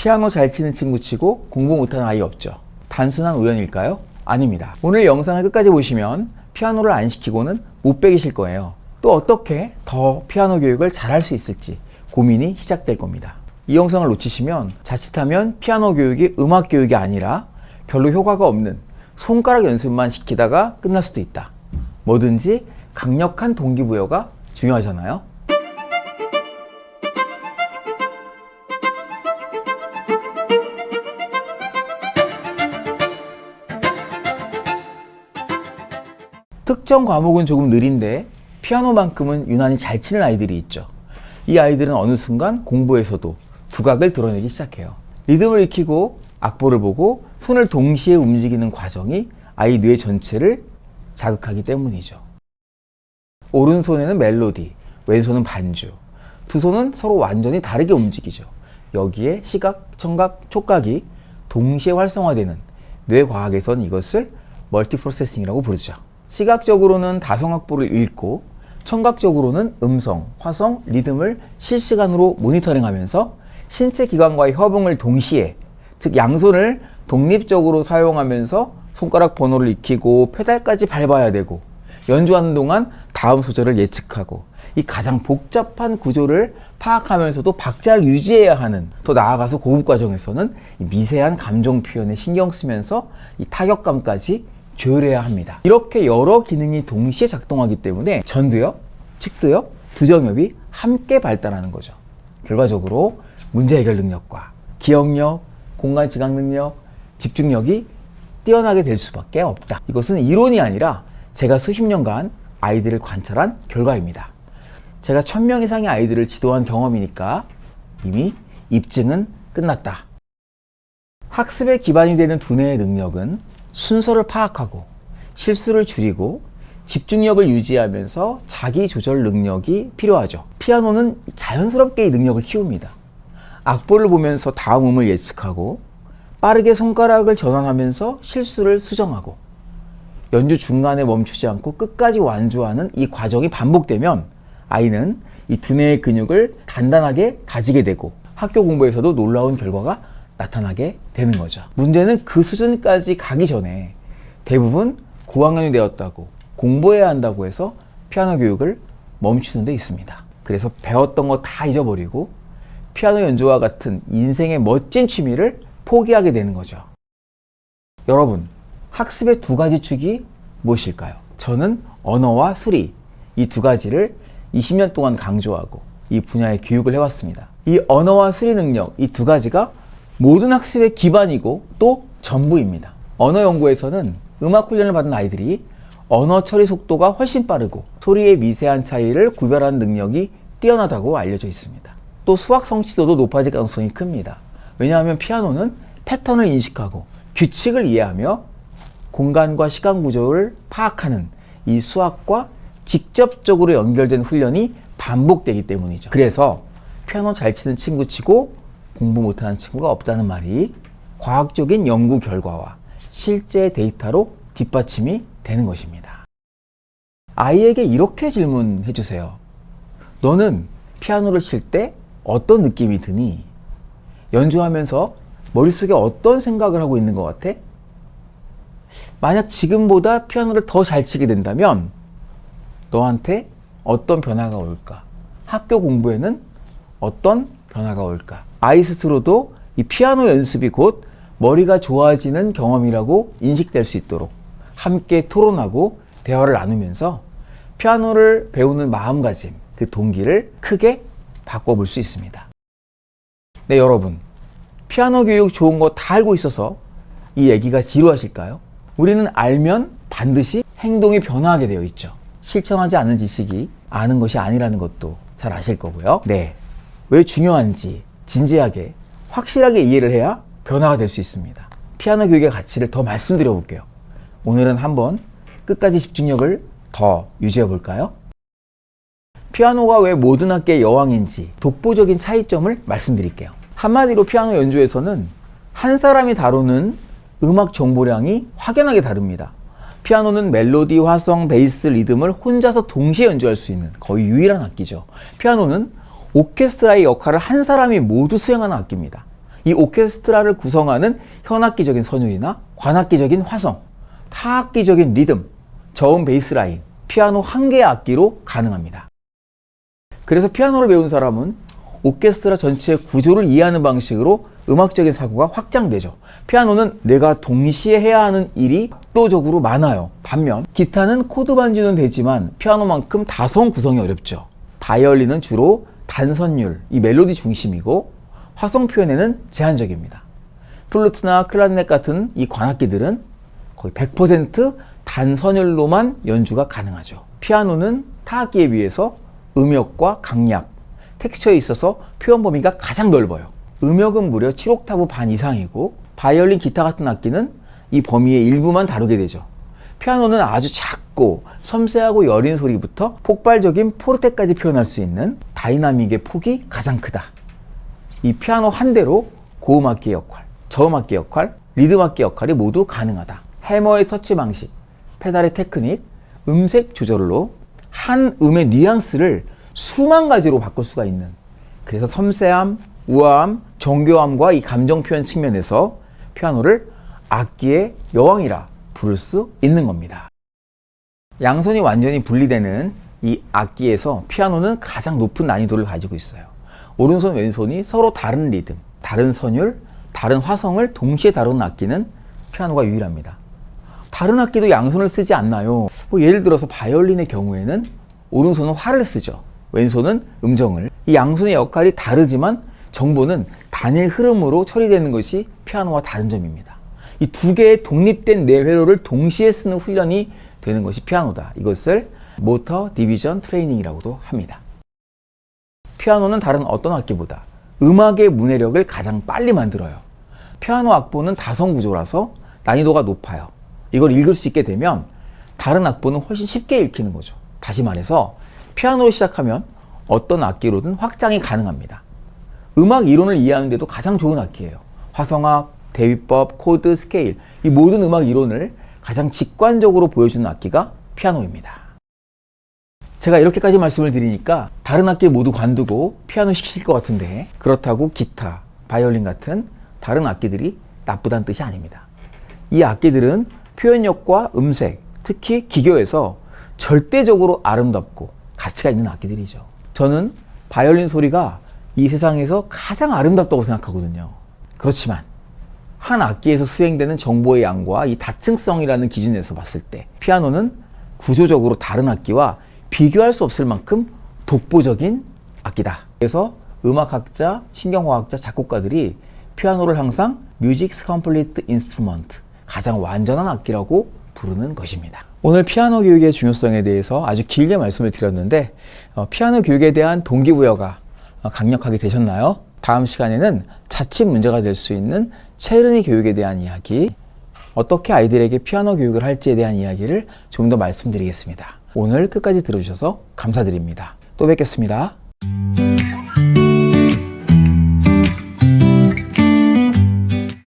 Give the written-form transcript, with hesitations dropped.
피아노 잘 치는 친구 치고 공부 못하는 아이 없죠? 단순한 우연일까요? 아닙니다. 오늘 영상을 끝까지 보시면 피아노를 안 시키고는 못 배기실 거예요. 또 어떻게 더 피아노 교육을 잘할 수 있을지 고민이 시작될 겁니다. 이 영상을 놓치시면 자칫하면 피아노 교육이 음악 교육이 아니라 별로 효과가 없는 손가락 연습만 시키다가 끝날 수도 있다. 뭐든지 강력한 동기부여가 중요하잖아요. 특정 과목은 조금 느린데 피아노만큼은 유난히 잘 치는 아이들이 있죠. 이 아이들은 어느 순간 공부에서도 두각을 드러내기 시작해요. 리듬을 익히고 악보를 보고 손을 동시에 움직이는 과정이 아이 뇌 전체를 자극하기 때문이죠. 오른손에는 멜로디, 왼손은 반주. 두 손은 서로 완전히 다르게 움직이죠. 여기에 시각, 청각, 촉각이 동시에 활성화되는 뇌과학에선 이것을 멀티프로세싱이라고 부르죠. 시각적으로는 다성악보를 읽고 청각적으로는 음성, 화성, 리듬을 실시간으로 모니터링하면서 신체 기관과의 협응을 동시에, 즉 양손을 독립적으로 사용하면서 손가락 번호를 익히고 페달까지 밟아야 되고, 연주하는 동안 다음 소절을 예측하고, 이 가장 복잡한 구조를 파악하면서도 박자를 유지해야 하는, 더 나아가서 고급 과정에서는 이 미세한 감정 표현에 신경 쓰면서 이 타격감까지 조율해야 합니다. 이렇게 여러 기능이 동시에 작동하기 때문에 전두엽, 측두엽, 두정엽이 함께 발달하는 거죠. 결과적으로 문제 해결 능력과 기억력, 공간 지각 능력, 집중력이 뛰어나게 될 수밖에 없다. 이것은 이론이 아니라 제가 수십 년간 아이들을 관찰한 결과입니다. 제가 1000명 이상의 아이들을 지도한 경험이니까 이미 입증은 끝났다. 학습의 기반이 되는 두뇌의 능력은 순서를 파악하고 실수를 줄이고 집중력을 유지하면서 자기 조절 능력이 필요하죠. 피아노는 자연스럽게 이 능력을 키웁니다. 악보를 보면서 다음 음을 예측하고 빠르게 손가락을 전환하면서 실수를 수정하고 연주 중간에 멈추지 않고 끝까지 완주하는 이 과정이 반복되면 아이는 이 두뇌의 근육을 단단하게 가지게 되고 학교 공부에서도 놀라운 결과가 나타나게 되는 거죠. 문제는 그 수준까지 가기 전에 대부분 고학년이 되었다고 공부해야 한다고 해서 피아노 교육을 멈추는 데 있습니다. 그래서 배웠던 거 다 잊어버리고 피아노 연주와 같은 인생의 멋진 취미를 포기하게 되는 거죠. 여러분, 학습의 두 가지 축이 무엇일까요? 저는 언어와 수리, 이 두 가지를 20년 동안 강조하고 이 분야의 교육을 해왔습니다. 이 언어와 수리 능력, 이 두 가지가 모든 학습의 기반이고 또 전부입니다. 언어 연구에서는 음악 훈련을 받은 아이들이 언어 처리 속도가 훨씬 빠르고 소리의 미세한 차이를 구별하는 능력이 뛰어나다고 알려져 있습니다. 또 수학 성취도도 높아질 가능성이 큽니다. 왜냐하면 피아노는 패턴을 인식하고 규칙을 이해하며 공간과 시간 구조를 파악하는 이 수학과 직접적으로 연결된 훈련이 반복되기 때문이죠. 그래서 피아노 잘 치는 친구 치고 공부 못하는 친구가 없다는 말이 과학적인 연구 결과와 실제 데이터로 뒷받침이 되는 것입니다. 아이에게 이렇게 질문해 주세요. 너는 피아노를 칠 때 어떤 느낌이 드니? 연주하면서 머릿속에 어떤 생각을 하고 있는 것 같아? 만약 지금보다 피아노를 더 잘 치게 된다면 너한테 어떤 변화가 올까? 학교 공부에는 어떤 변화가 올까? 아이 스스로도 이 피아노 연습이 곧 머리가 좋아지는 경험이라고 인식될 수 있도록 함께 토론하고 대화를 나누면서 피아노를 배우는 마음가짐, 그 동기를 크게 바꿔볼 수 있습니다. 네, 여러분, 피아노 교육 좋은 거 다 알고 있어서 이 얘기가 지루하실까요? 우리는 알면 반드시 행동이 변화하게 되어 있죠. 실천하지 않는 지식이 아는 것이 아니라는 것도 잘 아실 거고요. 네, 왜 중요한지 진지하게 확실하게 이해를 해야 변화가 될 수 있습니다. 피아노 교육의 가치를 더 말씀드려 볼게요. 오늘은 한번 끝까지 집중력을 더 유지해 볼까요? 피아노가 왜 모든 악기의 여왕인지 독보적인 차이점을 말씀드릴게요. 한마디로 피아노 연주에서는 한 사람이 다루는 음악 정보량이 확연하게 다릅니다. 피아노는 멜로디, 화성, 베이스, 리듬을 혼자서 동시에 연주할 수 있는 거의 유일한 악기죠. 피아노는 오케스트라의 역할을 한 사람이 모두 수행하는 악기입니다. 이 오케스트라를 구성하는 현악기적인 선율이나 관악기적인 화성, 타악기적인 리듬, 저음 베이스 라인, 피아노 한 개의 악기로 가능합니다. 그래서 피아노를 배운 사람은 오케스트라 전체의 구조를 이해하는 방식으로 음악적인 사고가 확장되죠. 피아노는 내가 동시에 해야 하는 일이 압도적으로 많아요. 반면 기타는 코드 반주는 되지만 피아노만큼 다성 구성이 어렵죠. 바이올린은 주로 단선율, 이 멜로디 중심이고 화성 표현에는 제한적입니다. 플루트나 클라리넷 같은 이 관악기들은 거의 100% 단선율로만 연주가 가능하죠. 피아노는 타악기에 비해서 음역과 강약, 텍스처에 있어서 표현 범위가 가장 넓어요. 음역은 무려 7옥타브 반 이상이고 바이올린, 기타 같은 악기는 이 범위의 일부만 다루게 되죠. 피아노는 아주 작고 섬세하고 여린 소리부터 폭발적인 포르테까지 표현할 수 있는 다이나믹의 폭이 가장 크다. 이 피아노 한 대로 고음악기의 역할, 저음악기의 역할, 리듬악기 역할이 모두 가능하다. 해머의 터치 방식, 페달의 테크닉, 음색 조절로 한 음의 뉘앙스를 수만 가지로 바꿀 수가 있는, 그래서 섬세함, 우아함, 정교함과 이 감정 표현 측면에서 피아노를 악기의 여왕이라 부를 수 있는 겁니다. 양손이 완전히 분리되는 이 악기에서 피아노는 가장 높은 난이도를 가지고 있어요. 오른손, 왼손이 서로 다른 리듬, 다른 선율, 다른 화성을 동시에 다루는 악기는 피아노가 유일합니다. 다른 악기도 양손을 쓰지 않나요? 예를 들어서 바이올린의 경우에는 오른손은 활을 쓰죠. 왼손은 음정을. 이 양손의 역할이 다르지만 정보는 단일 흐름으로 처리되는 것이 피아노와 다른 점입니다. 이 두 개의 독립된 뇌회로를 동시에 쓰는 훈련이 되는 것이 피아노다. 이것을 모터 디비전 트레이닝이라고도 합니다. 피아노는 다른 어떤 악기보다 음악의 문해력을 가장 빨리 만들어요. 피아노 악보는 다성 구조라서 난이도가 높아요. 이걸 읽을 수 있게 되면 다른 악보는 훨씬 쉽게 읽히는 거죠. 다시 말해서 피아노로 시작하면 어떤 악기로든 확장이 가능합니다. 음악 이론을 이해하는 데도 가장 좋은 악기예요. 화성학, 대위법, 코드, 스케일, 이 모든 음악 이론을 가장 직관적으로 보여주는 악기가 피아노입니다. 제가 이렇게까지 말씀을 드리니까 다른 악기 모두 관두고 피아노 시키실 것 같은데, 그렇다고 기타, 바이올린 같은 다른 악기들이 나쁘다는 뜻이 아닙니다. 이 악기들은 표현력과 음색, 특히 기교에서 절대적으로 아름답고 가치가 있는 악기들이죠. 저는 바이올린 소리가 이 세상에서 가장 아름답다고 생각하거든요. 그렇지만 한 악기에서 수행되는 정보의 양과 이 다층성이라는 기준에서 봤을 때 피아노는 구조적으로 다른 악기와 비교할 수 없을 만큼 독보적인 악기다. 그래서 음악학자, 신경화학자, 작곡가들이 피아노를 항상 Music's Complete Instrument, 가장 완전한 악기라고 부르는 것입니다. 오늘 피아노 교육의 중요성에 대해서 아주 길게 말씀을 드렸는데 피아노 교육에 대한 동기부여가 강력하게 되셨나요? 다음 시간에는 자칫 문제가 될 수 있는 체르니 교육에 대한 이야기, 어떻게 아이들에게 피아노 교육을 할지에 대한 이야기를 좀 더 말씀드리겠습니다. 오늘 끝까지 들어주셔서 감사드립니다. 또 뵙겠습니다.